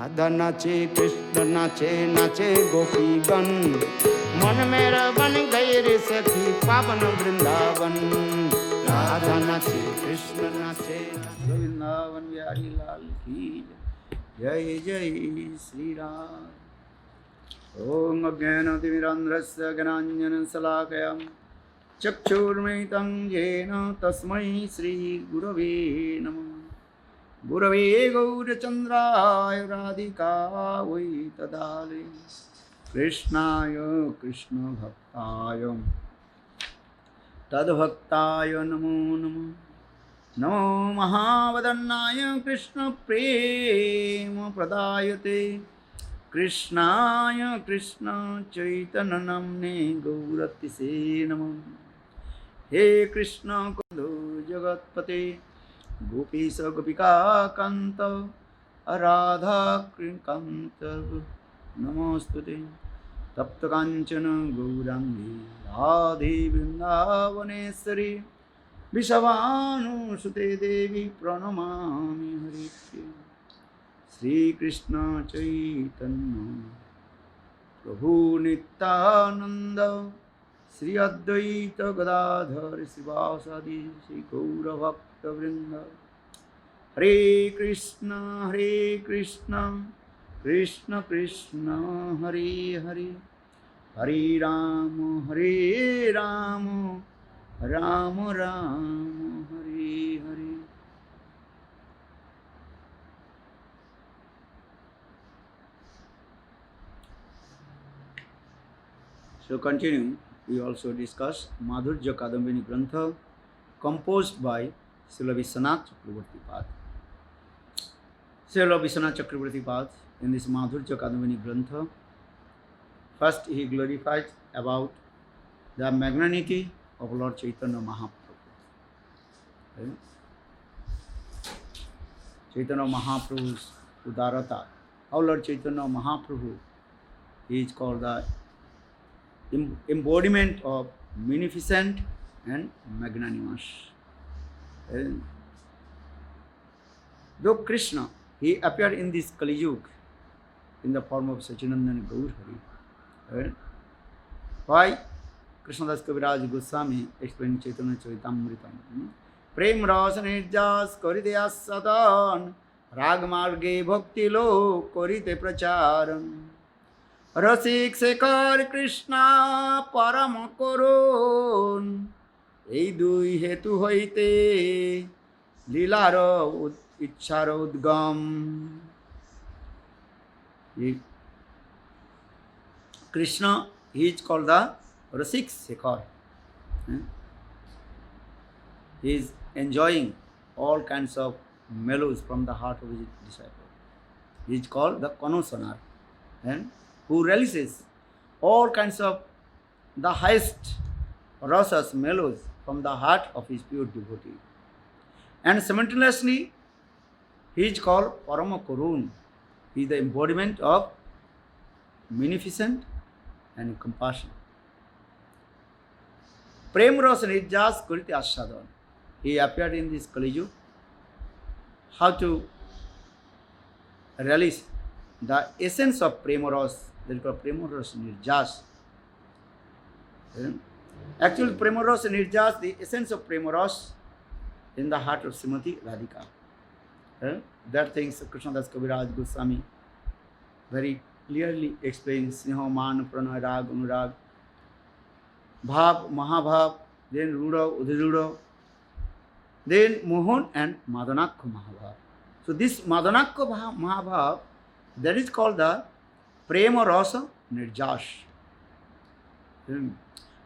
राधा नाचे कृष्ण नाचे नाचे गोपीगण, मन मेरा बन गई रे सखी पावन वृंदावन। राधा नाचे कृष्ण नाचे वृंदावन बिहारी लाल की जय जय श्री राम। ओम अज्ञानतिमिरान्ध्रस्य ज्ञानाञ्जनशलाकया चक्षुर्मिलितं येन तस्मै श्रीगुरवे नमः। गुरवे गौरचन्द्राय राधिकायै तदालय कृष्णाय कृष्णभक्ताय तद्भक्ताय नमो नमः। नमो महावदन्नाय कृष्णप्रेमप्रदायते कृष्णाय कृष्णचैतन्यनाम्ने गौरतिसे नमः। हे कृष्ण कुन्दो जगत्पते गोपीश गोपिका कांत राधा कांत नमोस्तुते। तप्त कांचन गौरांगी राधे वृंदावनेश्वरी विषवानुसुते देवी प्रणमामि हरिप्रिये। श्री कृष्ण चैतन्य प्रभु नित्यानंद श्री अद्वैत गदाधर शिवासादि श्री गौरभक्त वृंद। हरे कृष्ण कृष्ण कृष्ण हरे हरे, हरे Ram Ram Ram Hare Hare. So continue, we also discuss Madhurya Kadambini Grantha composed by Srila Vishwanath Chakravarti Pad. Srila Vishwanath Chakravarti Pad in this Madhurya Kadambini Grantha, first he glorified about the magnanimity of Lord Chaitanya Mahaprabhu. Okay? Chaitanya Mahaprabhu's Udarata. How Lord Chaitanya Mahaprabhu is called the embodiment of munificent and magnanimous. Though Krishna, he appeared in this Kali Yuga in the form of Sachinandana Gaur Hari. Why? Krishnadas Kaviraj Goswami explained Chaitanya Charitamritam. Prem Rasa Nirjas Karidya Satan Rag Marge Bhakti Lo Korite Pracharam रसिक शेखर कृष्णा परम करुण এই দুই হেতু হইতে লীলার ইচ্ছার উদ্গম। Krishna, he is called the Rasik Shekhar. He is enjoying all kinds of mellows from the heart of his disciple. He is called the Konosanar, and who relishes all kinds of the highest rasas, mellows from the heart of his pure devotee. And simultaneously, he is called Parama Karun. He is the embodiment of munificent and compassion. Prem Rasa Nirjas Kuriti Ashadan. He appeared in this Kali Yuga. How to relish the essence of Prema Rasa. That is called Prema Rasa Nirjas. Actually, Prema Rasa Nirjas, the essence of Prema Rasa in the heart of Srimati Radhika. That things Krishnadas Kaviraj Goswami very clearly explains. Sneha, Man, Pranay, Rag, Anurag, Bhav, Mahabhav, then Ruda, Udhiruda, then Mohan and Madanakha Mahabhav. So this Madanakha Mahabhav, that is called the Prema Rasa Nirjas.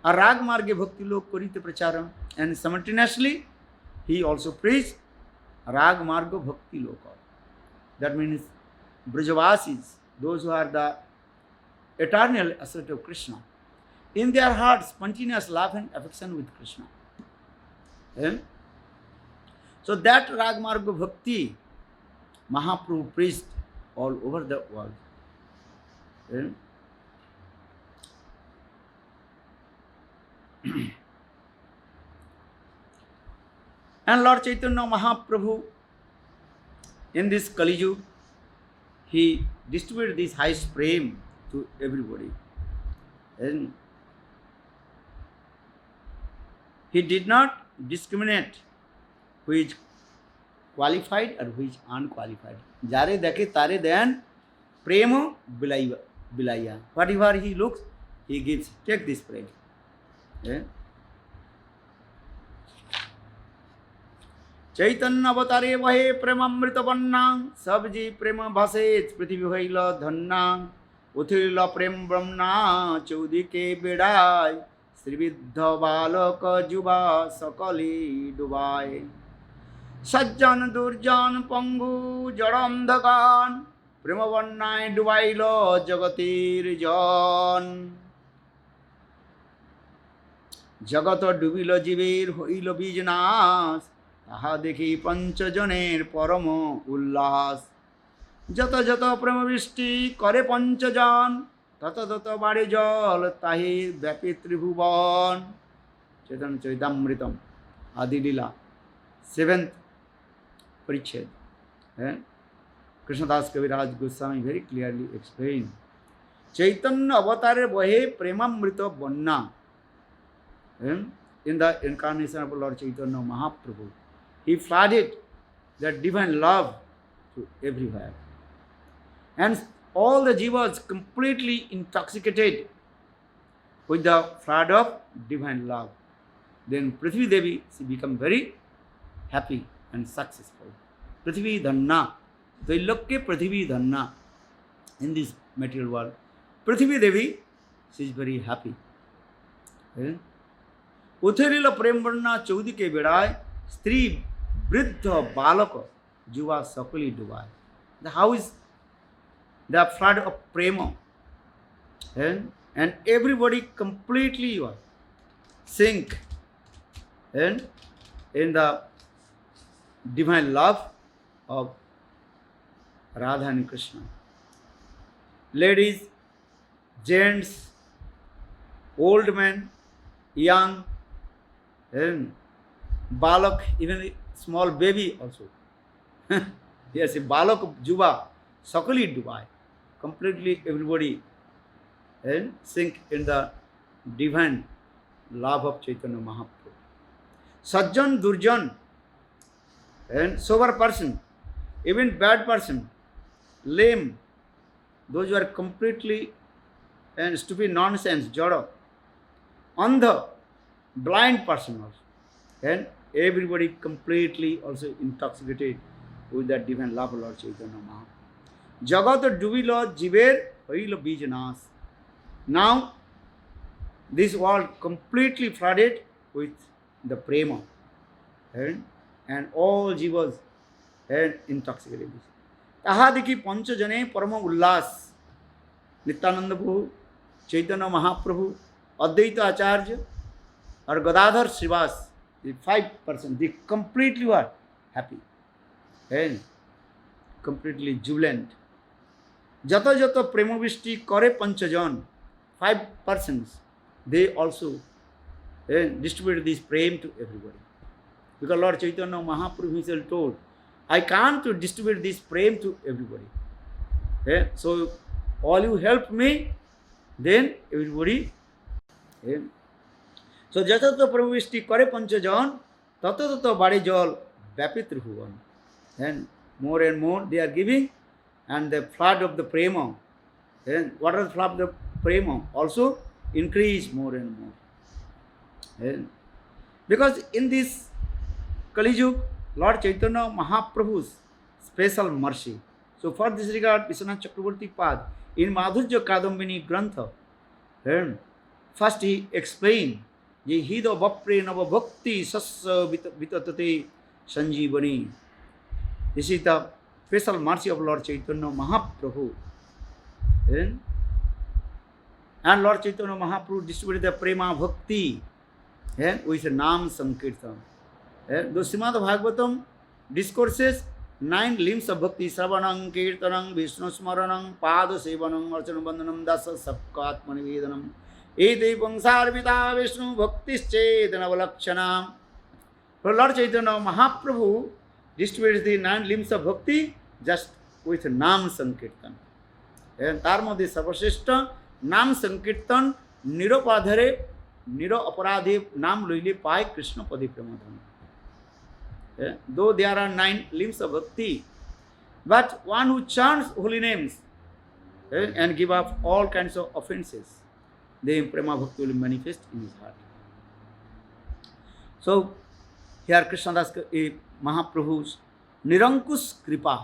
A Rag Marge Bhakti Lok Korite Pracharam. And simultaneously, he also preached Rag Marga Bhakti Loka. That means Brajavasis, those who are the eternal associate of Krishna, in their hearts, spontaneous love and affection with Krishna. So that Rag Marga Bhakti Mahaprabhu preached all over the world. And Lord Chaitanya Mahaprabhu in this Kali Yuga, he distributed this highest prem to everybody. And he did not discriminate who is qualified or who is unqualified. Jare dekhe tare deyan prem bilaiya. Whatever he looks, he gives. Take this prem. Yeah? चैतन्य अवतारे वहे प्रेमामृत बन्ना सब जी प्रेम भाषे पृथ्वी हईल धन्ना उथिल प्रेम ब्रह्मना चौदी के बेड़ाय श्रीविद्ध बालक जुबा सकली डुबाए सज्जन दुर्जन पंगु जड़ अंधकान प्रेम बन्नाय डुबाइल जगतीर जन जगत डुबिल जीवेर हईल बीजनाश ताहा देखी पंचजनेर परम उल्लास যত যত প্রেম বৃষ্টি করে পঞ্চজন তত তত বাড়ে জল তাহি ব্যাপী ত্রিভুবন चैतन्य चरितामृतम आदि लीला 7th परिच्छेद है कृष्णदास कविराज गोस्वामी very clearly explain चैतन्य अवतारे बहे प्रेमामृत बन्ना in the incarnation of Lord Chaitanya Mahaprabhu he flooded that divine love to everywhere and all the jivas completely intoxicated with the flood of divine love. Then Prithvi Devi, she become very happy and successful. Prithvi Dhanna, Trailokya Prithvi Dhanna in this material world. Prithvi Devi, she is very happy. Utharila Premvarna Chaudi ke bedai, Stri Vriddha Balaka Juva Sakali Dubai. How is the flood of prema and everybody completely sink and in the divine love of Radha and Krishna. Ladies, gents, old men, young, and balak, even small baby also. Yes, a balak juba, sakali dubai. Completely everybody and sink in the divine love of Chaitanya Mahaprabhu. Sajjan, Durjan, and sober person, even bad person, lame, those who are completely and stupid nonsense, jada, andha, blind person also, and everybody completely also intoxicated with that divine love of Lord Chaitanya Mahaprabhu. Jagat dubilo jiver hoilo bijnas. Now, this world completely flooded with the prema and all jivas and intoxicated. Tahadiki panchajane parama ullas. Nityananda Prabhu, Chaitanya Mahaprabhu, Advaita Acharya, or Gadadhar Srivas, the 5%, they completely were happy and completely jubilant. Jata jata premavishti kare panchajan, 5 persons, they also distributed this prem to everybody. Because Lord Chaitanya Mahaprabhu himself told, I can't distribute this prem to everybody. So all you help me, then everybody. So jata jata premavishti kare panchajan, tata tata bade jal vyapit tribhuvan. And more they are giving. And the flood of the prema, and what is the flood of the prema? Also increase more and more. And because in this Kali Yuga, Lord Chaitanya Mahaprabhu's special mercy. So for this regard, Vishwanath Chakravarti Pad in Madhurya Kadambini Grantha, and first he explained, Hida Vapre Nava Bhakti Sassa Vitatate Sanjivani. This is the special mercy of Lord Chaitanya Mahaprabhu. And Lord Chaitanya Mahaprabhu distributed the prema bhakti with Nam Sankirtan. The Srimad Bhagavatam discourses 9 limbs of bhakti: Sravanam, Kirtanam, Vishnu Smaranam, Pada Sevanam, Archana Bandhanam, Dasa Sapkatma Nivedanam, Ete Pangsarvita Vishnu Bhaktischetana Valakshanam. Lord Chaitanya Mahaprabhu distributes the 9 limbs of bhakti just with Nam Sankirtan. তার মধ্যে সর্বশ্রেষ্ঠ নাম সংকীর্তন নিরপাধারে নির অপরাধে নাম লইলে পায় কৃষ্ণ পদে প্রেমধন. Though there are 9 limbs of bhakti, but one who chants holy names and give up all kinds of offenses, then prema bhakti will manifest in his heart. So here Krishnadas Mahaprabhu's Nirankush Kripa.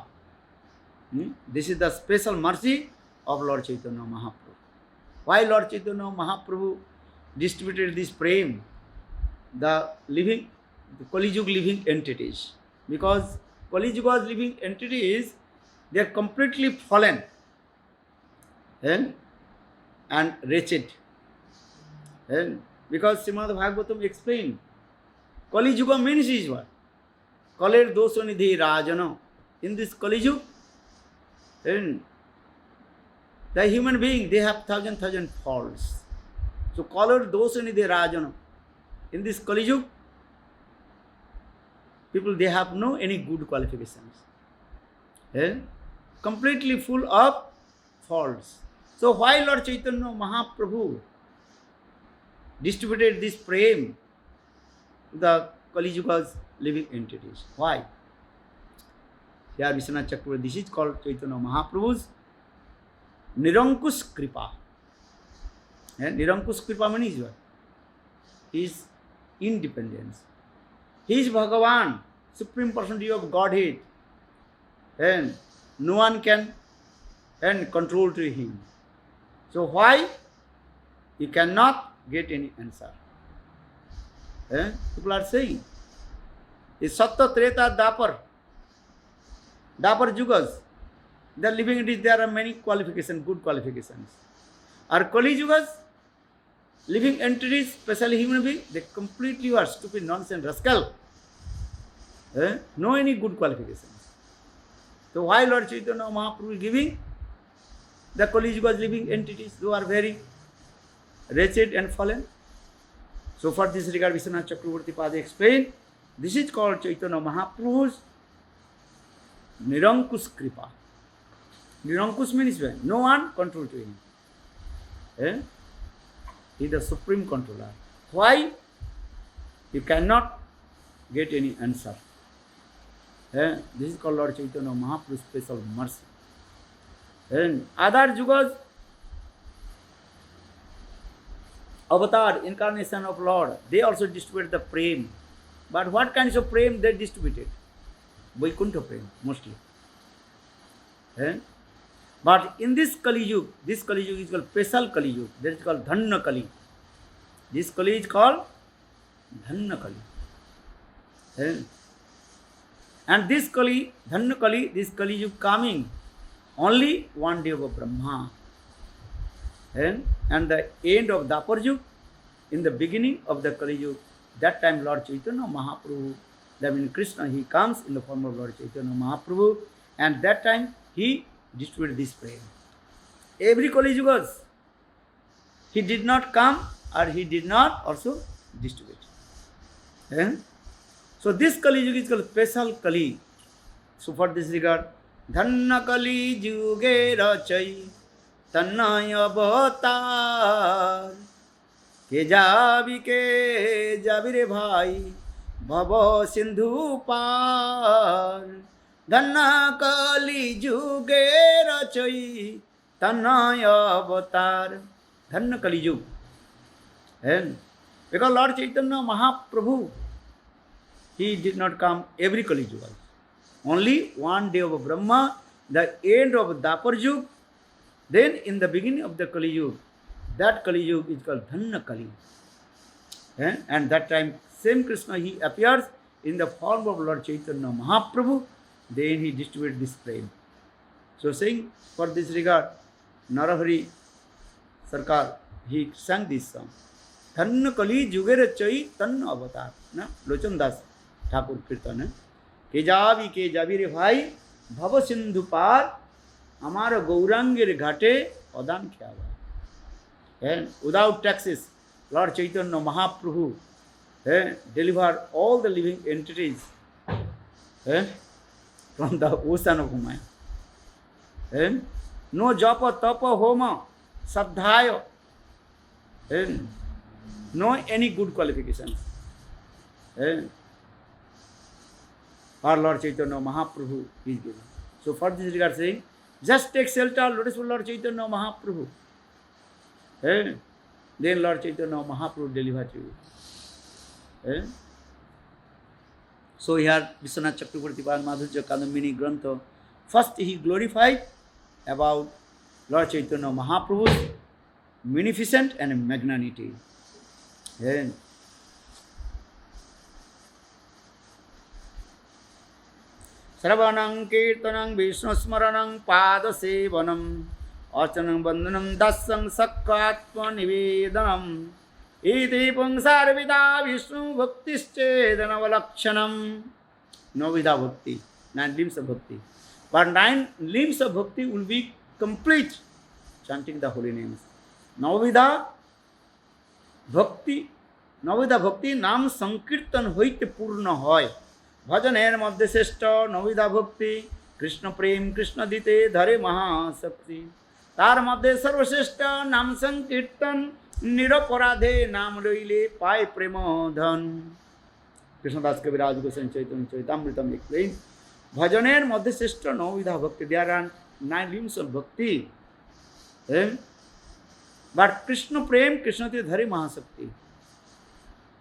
This is the special mercy of Lord Chaitanya Mahaprabhu. Why Lord Chaitanya Mahaprabhu distributed this prem, the Kali Yuga living entities? Because Kali Yuga's living entities, they are completely fallen and wretched. Because Srimad Bhagavatam explained, Kali Yuga means is what? Kalir dosonidhi rajana. In this Kali Yuga, the human being, they have thousand faults. So Kalir dosonidhi rajana. In this Kali Yuga, people, they have no any good qualifications. Completely full of faults. So why Lord Chaitanya Mahaprabhu distributed this prem to the Kali Yuga's living entities? Why? Here Vishwanath Chakravarti, this is called Chaitanya Mahaprabhu's Nirankush Kripa. Nirankush Kripa means what? His independence. He is Bhagavan, Supreme Personality of Godhead, and no one can control to him. So why he cannot get any answer? People are saying, is Sattva, Treta, Dapar Yugas, they are living in it, there are many qualifications, good qualifications. Are Kali Yugas, living entities, especially human beings, they completely are stupid, nonsense, rascal. No any good qualifications. So why Lord Chaitanya Mahaprabhu is giving the Kali Yuga's living entities who are very wretched and fallen? So for this regard, Vishwanath Chakravarti Pada explained, this is called Chaitanya Mahaprabhu's Nirankush Kripa. Nirankush means when no one control to him. He is the supreme controller. Why? You cannot get any answer. This is called Lord Chaitanya Mahaprabhu's special mercy. And other Yugas, avatar, incarnation of Lord, they also distributed the prem. But what kinds of prem they distributed? Vaikuntha prem, mostly. But in this Kali Yuga is called special Kali Yuga. That is called Dhanna Kali. This Kali is called Dhanna Kali. And this Kali, Dhanna Kali, this Kali Yuga coming only one day of Brahma. And the end of Dapar Yuga, in the beginning of the Kali Yuga, that time Lord Chaitanya Mahaprabhu, that means Krishna, he comes in the form of Lord Chaitanya Mahaprabhu, and that time he distributed this prem. Every Kali Yugas, he did not come or he did not also distribute. So this Kali Yuga is called special Kali. So for this regard, Dhanna Kali Yuge Rachai Tannaya Avatar Ke jabi re bhai Bhava Sindhu Par Dhanna Kali Yuge Rachai Tannaya Avatar. Dhanna Kali Yuga. Because Lord Chaitanya Mahaprabhu, he did not come every Kali Yuga. Only one day of Brahma, the end of Dapar Yuga, then in the beginning of the Kali Yuga, that Kali Yuga is called Dhanna Kali. And that time, same Krishna, he appears in the form of Lord Chaitanya Mahaprabhu, then he distributed this prem. So saying, for this regard, Narahari Sarkar, he sang this song. Dhanna Kali Yuge Rachai Tanna Avatar. Lochan Das Thakur Kirtan. Ke jabi re bhai Bhava Sindhu Par Amar Gaurangir Ghate Adan Khyava. And without taxes, Lord Chaitanya Mahaprabhu delivered all the living entities from the ocean of Maya. No japa, tapa, homa, sadhaya, no any good qualifications. Our Lord Chaitanya Mahaprabhu is given. So for this regard saying, just take shelter, Lotus Lord Chaitanya Mahaprabhu. Then Lord Chaitanya Mahaprabhu deliver to you. So here Vishwanath Chakravarti Madhurya Kadambini Grantha, first he glorified about Lord Chaitanya Mahaprabhu's munificent and magnanimity. Sravanam Kirtanam Vishnu Smaranam Pada Sevanam Archanam Bandhanam Dasam Sakkatma Nivedanam Iti Pungsarvida Vishnu Bhaktischedana Valakshanam. Novida Bhakti, 9 limbs of Bhakti. But 9 limbs of Bhakti will be complete chanting the holy names. Novida Bhakti নাম সংকীর্তন হইতে পূর্ণ হয়। ভজনের মধ্যে শ্রেষ্ঠ নবিধা ভক্তি, কৃষ্ণ প্রেম কৃষ্ণ দিতে ধরে মহাশক্তি। তার মধ্যে সর্বশ্রেষ্ঠ নাম সংকীর্তন, নিরপরাধে নাম লইলে পায় প্রেম ধন। কৃষ্ণদাস কবিরাজ গোস্বামী চৈতন্য চরিতামৃতম explains, ভজনের মধ্যে শ্রেষ্ঠ নবিধা ভক্তি। There are 9 limbs of bhakti. But Krishna প্রেম কৃষ্ণতে ধরে মহাশক্তি,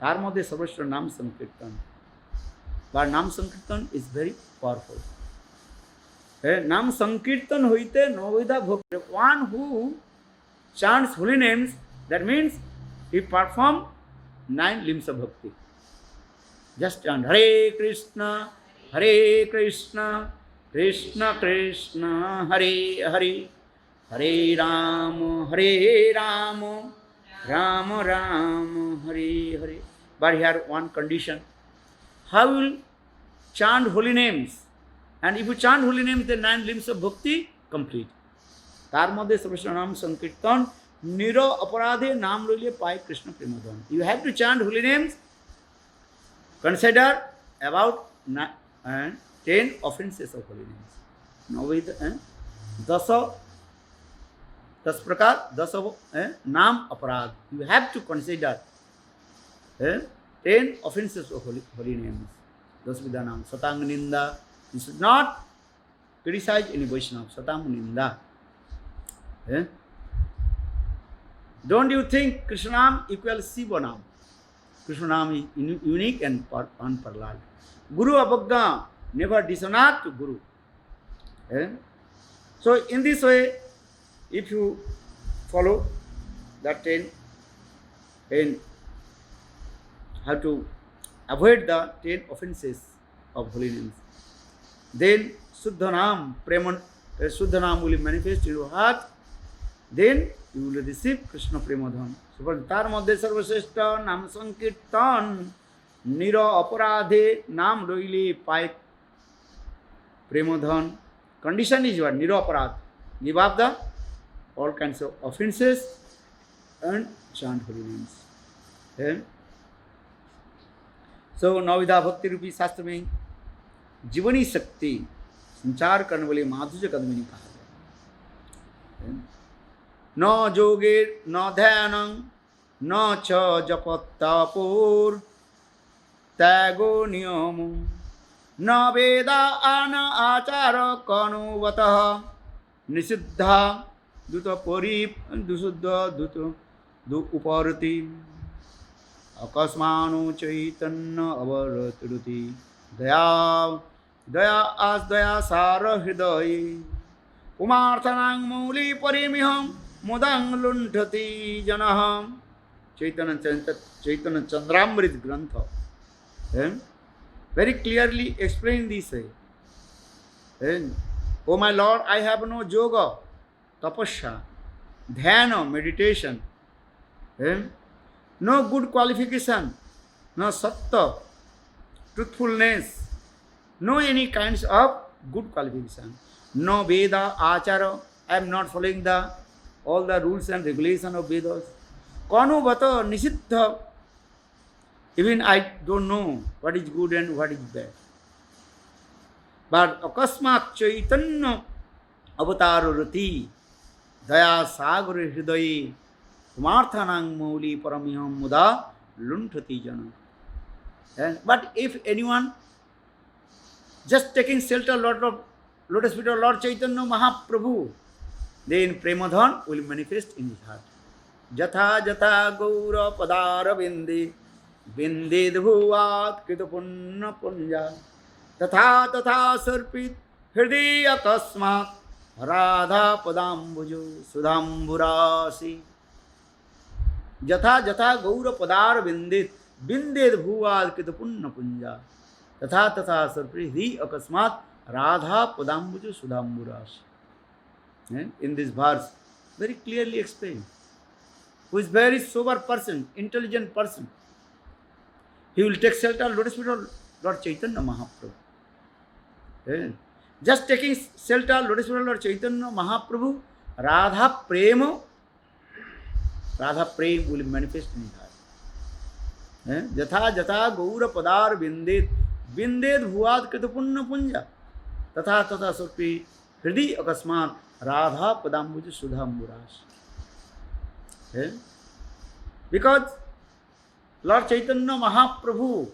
তার মধ্যে সর্বশ্রেষ্ঠ নাম সংকীর্তন। But নাম সংকীর্তন is very powerful. নাম সংকীর্তন হইতে নববিধা ভক্তি। One who chants holy names, that means he perform 9 limbs of bhakti. Just chant Hare Krishna, Krishna Krishna, Hare Hare, Hare Rama, Rama Rama, Hare Hare. But here one condition. How will chant holy names? And if you chant holy names, the 9 limbs of bhakti complete. তার মধ্যে সর্বশ্রেষ্ঠ নাম সংকীর্তন, নির অপরাধে নাম লইলে পায় Krishna প্রেমধন। You have to chant holy names. Consider about 10 offenses of holy names. दस प्रकार 10 नाम अपराध. You have to consider 10 offenses of holy names. 10 विधा नाम. Satang Ninda. You should not criticize any Vaishnava. Satang Ninda. Don't you think Krishnam equals Sivanam? Krishnam is unique and unparalleled. Guru Abhagna, never dishonor to Guru. So in this way, if you follow that 10 and how to avoid the 10 offenses of holy names, then Suddhanam, Suddhanam will manifest in your heart, then you will receive Krishna Premadhan. So তার মধ্যে সর্বশ্রেষ্ঠ নাম সংকীর্তন, নির অপরাধে নাম লইলে পায় প্রেমধন. Condition is what? Niro aparad. Give up the all kinds of offenses and chant holy names. So नवविधा भक्ति रूपी शास्त्र में जीवनी शक्ति संचार करने वाले माधुर्य कदमिनी कहा गया। न जोगे न ध्यान न च जपत्तापुर त्यागो नियम न वेदा न आचार कनुवतः निषिद्धा दूत परि दुशुद्ध दूत दु उपरति अकस्मानो चैतन्य अवरतरुति दया दया आस दया सार हृदय उमार्थनां मौली परिमिहं मुदं लुण्ठति जनः. चैतन्य चंद्रामृत ग्रंथ very clearly explain this way. Oh my Lord, I have no yoga, tapasya, dhyana, meditation, no good qualification, no sattva, truthfulness, no any kinds of good qualification, no Veda, Achara, I am not following all the rules and regulations of Vedas. Kanu bata nisiddha, even I don't know what is good and what is bad. But akasmat chaitanya अवतार रति दया सागर हृदय कुमार्थानां मौली परमिहं मुदा लुंठति जन. But if anyone just taking shelter Lord of lotus feet of Lord Chaitanya Mahaprabhu, then Premadhan will manifest in his heart. Jatha jatha gaura padara bindi bindid bhuvat kritapunna punja tatha tatha sarpit hridaya tasmat radha padambujo sudhamburasi. Jatha jatha gaura padara bindid bindid bhuvat kritapunna punja तथा तथा सर्पि अकस्मात Radha पदाम्बुज सुधाम्बुरास. In this verse, very clearly explained, who is very sober person, intelligent person, he will take shelter lotus feet of Lord Chaitanya Mahaprabhu. Just taking shelter lotus feet of Lord Chaitanya Mahaprabhu, Radha Prema will manifest in his heart. Jatha jatha gaura padar bindit बिंदेद भुआद कृत पुण्य पुंजा तथा तथा soupy हृदय अकस्मात Radha पदाम्बुज सुधाम्बुरास. Because Lord Chaitanya Mahaprabhu,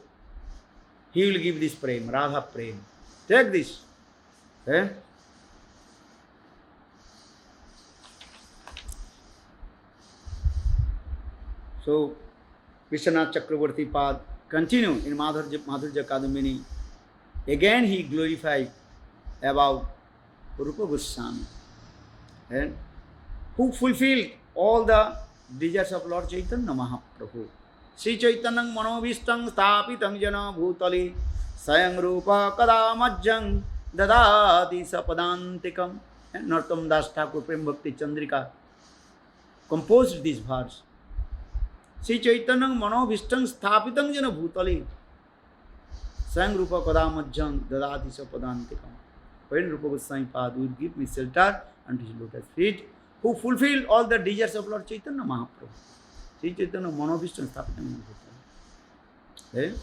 he will give this prem, Radha prem. Take this. So Vishwanath Chakravarti Pad continue in Madhurya Kadambini. Again he glorified about Rupa Goswami, who fulfilled all the desires of Lord Chaitanya Mahaprabhu. Sri Chaitanya Manovistang Sthapitam Jana Bhutali Sayang Rupa Kadamajjang Dadati Sapadantikam. Narottam Das Thakur Prem Bhakti Chandrika composed this verse. Sri Chaitanya Manovistang Sthapitam Jana Bhutali Sayang Rupa Kadamajjang Dadati Sapadantikam. When Rupa Goswami Pad will give me shelter unto his lotus feet, who fulfilled all the desires of Lord Chaitanya Mahaprabhu. Sri Chaitanya Manovistang Sthapitam Jana Bhutali.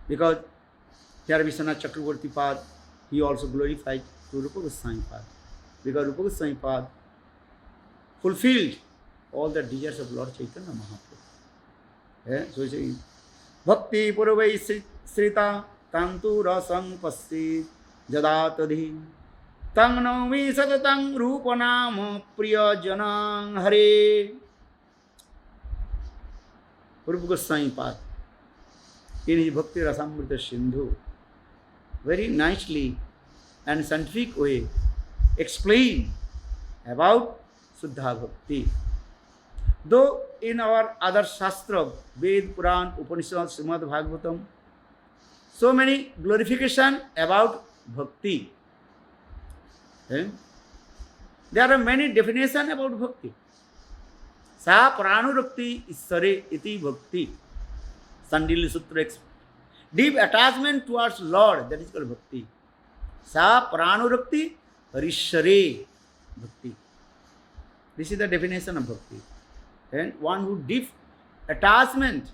Because here Vishwanath Chakravarti Pad, he also glorified to Rupa Goswami Pad. Because Rupa Goswami Pad fulfilled all the desires of Lord Chaitanya Mahaprabhu. So he says, Bhakti Purvai Srita Tantu Rasam Pasti Jadatadhi Tang Nami Satatang Rupanam Priya Janang Hare. Rupa Goswami Pad, in his Bhakti Rasamrita Sindhu, very nicely and scientific way explain about Suddha Bhakti. Though in our other Shastra, Ved, Puran, Upanishad, Srimad Bhagavatam, so many glorification about Bhakti. There are many definitions about Bhakti. Sa Pranurukti Isare iti Bhakti. Sandili Sutra explains. Deep attachment towards Lord, that is called Bhakti. Sa Pranurukti Rishare Bhakti. This is the definition of Bhakti. And one who deep attachment,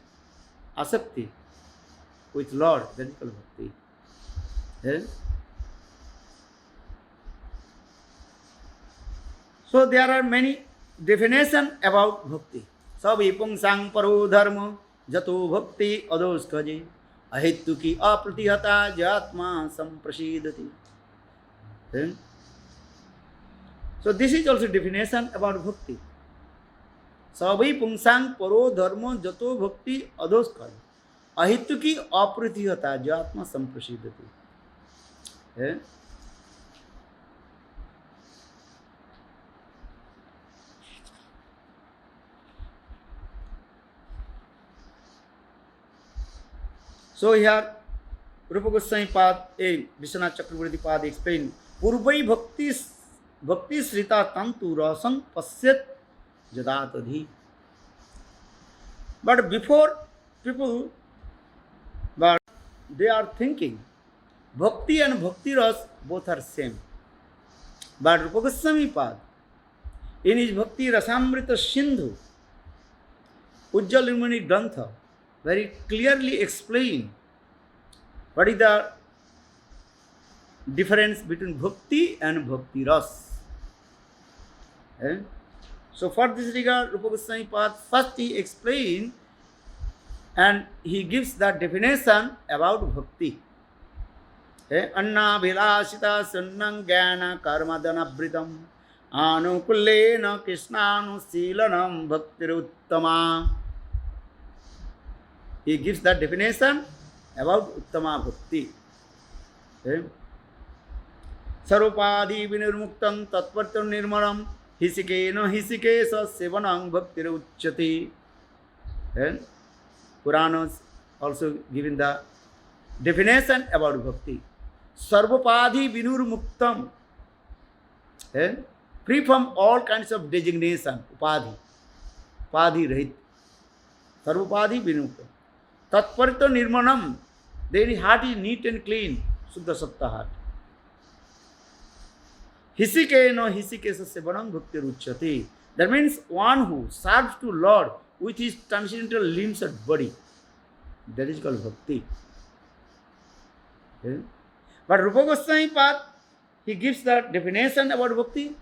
asakti, with Lord, that is called Bhakti. So there are many definitions about Bhakti. Sabipung sang paro dharma jato bhakti ados kaje ahituki apratihata jatma samprasidati. So this is also definition about Bhakti. Sabai pungsang paro dharma jato bhakti ados kaje ahituki apratihata jatma samprasidati. So here, Rupa Goswami Pad, Vishwanath Chakravarti Pad explained, Purvai Bhakti Srita Tantu Rasam Pasyat Jadatadhi. But before people, but they are thinking, Bhakti and Bhakti Ras both are same. But Rupa Goswami Pad, in his Bhakti Rasamrita Sindhu, Ujjal Rimani Grantha, very clearly explain what is the difference between bhakti and bhakti ras. Eh? So for this regard, Rupa Goswami Pad first he explained and he gives the definition about bhakti. Anna vilasita sunnam jnana karmadanabritam anukullena krishnanu silanam bhaktiruttama. He gives the definition about uttama bhakti. Sarupadi vinirmuktam tatvartam nirmalam hisikena hisikesa sevanam bhaktiruchyati. Puranas also giving the definition about bhakti. Sarvapadi vinurmuktam, free from all kinds of designation, upadhi rahit. Sarvapadi vinurmuktam. Tatparita nirmanam, their heart is neat and clean, Suddha Satta heart. Hisikena hisikesa sevanam bhakti ruchyati. That means one who serves to Lord with his transcendental limbs and body. That is called bhakti. But Rupa Goswami Pad, he gives the definition about bhakti.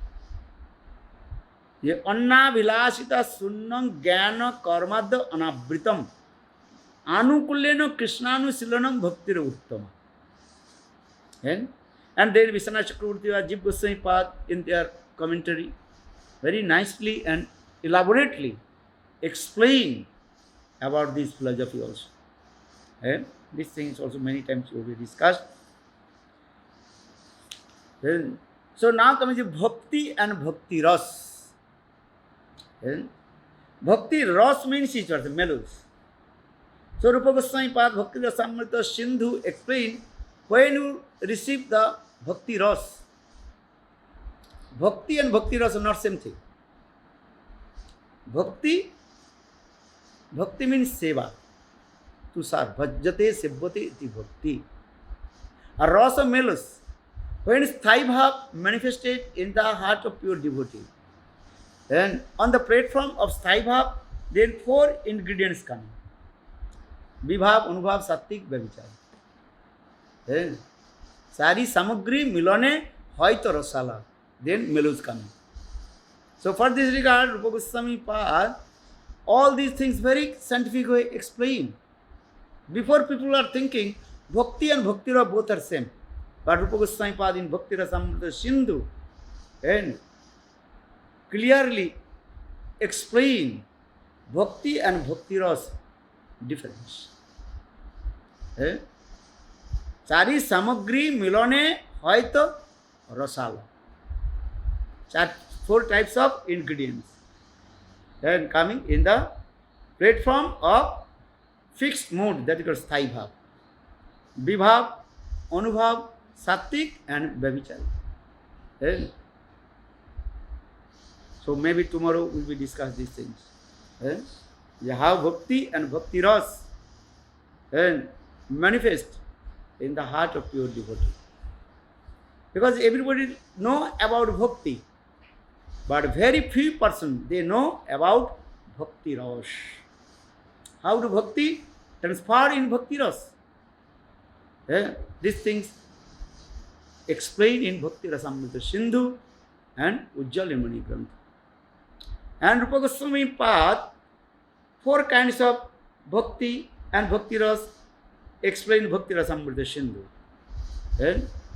Anna vilasita sunnam jnana karmadha anabritam anukullena krishnanu silanam bhaktir uttama. And then Vishwanath Chakravarti or Jiva Goswami Pad in their commentary very nicely and elaborately explain about this philosophy also. These things also many times will be discussed. So now comes the bhakti and bhakti ras. Bhakti ras means each other, mellows. So Rupa Goswami Pad Bhakti Rasamrita Sindhu explained when you receive the bhakti ras. Bhakti and bhakti ras are not same thing. Bhakti means seva. To serve. Bhajjate sevvate iti bhakti. A rasa melus. When sthai bhav manifested in the heart of pure devotee. And on the platform of sthai bhav, then 4 ingredients come. Vibhav, anubhav, sattik, vyabhichar. Sari samagri milone hoito rasala. Then melus come. So for this regard, Rupa Goswami Pad, all these things very scientifically explained. Before people are thinking, bhakti and bhakti ra both are same. But Rupa Goswami Pad in Bhakti Rasamrita Sindhu and clearly explain bhakti and bhakti ra's difference. Sari samagri milone hoito rasala. 4 types of ingredients. And coming in the platform of fixed mood, that is called sthai bhav. Vibhav, anubhav, sattik and vyabhichar. So maybe tomorrow we will discuss these things. How bhakti and bhakti ras manifest in the heart of pure devotee. Because everybody know about bhakti, but very few persons they know about bhakti ras. How do bhakti transfer in bhakti ras? These things explained in Bhakti Rasamrita Sindhu and Ujjalimani Grantha. And Rupa Goswami Pad, 4 kinds of bhakti and bhakti ras explained Bhakti Rasamrita Sindhu.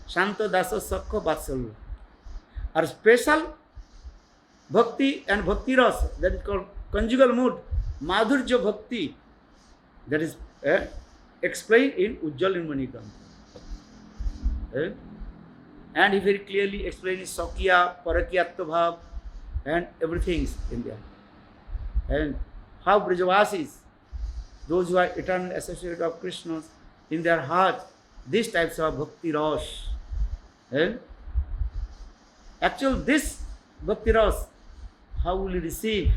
Shanta Dasa Sakha Vatsalya. Our special bhakti and bhakti ras, that is called conjugal mood, Madhurya Bhakti, that is explained in Ujjalimani Grantha. And he very clearly explained Sakya, Parakyatva Bhav, and everything is in there. And how Brajavasis, those who are eternal associates of Krishna, in their heart, these types of bhakti ras. Actually, this bhakti ras, how will we receive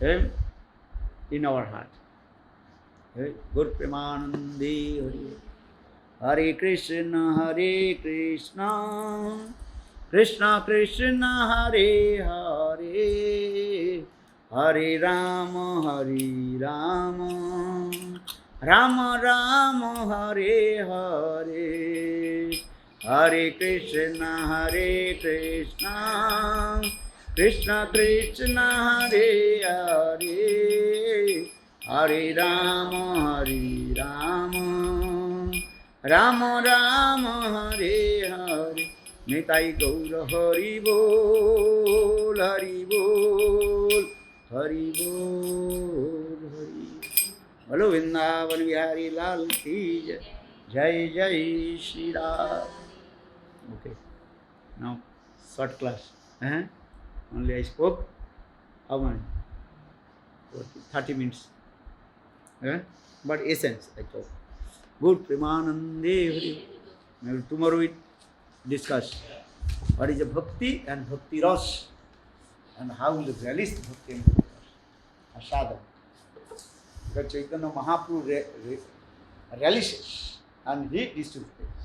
in our heart? Gur Premanande Hari. Hare Krishna, Krishna Krishna, Hare Hare, Hare Rama, Rama Rama, Hare Hare, Hare Krishna, Krishna Krishna, Hare Hare, Hare Rama, Rama Rama, Hare Hare. Nitai Gaura Hari Bol, Hari Bol, Hari Bol, Hari. Bolo Vrindavan Bihari Lal ki jai. Jai Jai Shri Ram. Okay, now short class. Only I spoke how many? 30 minutes. But essence I talk. Good Premanande. Maybe tomorrow we discuss what is a bhakti and bhakti ras and how to relish bhakti and bhakti ras. A sadhana. Because Chaitanya Mahaprabhu relishes and he distributes.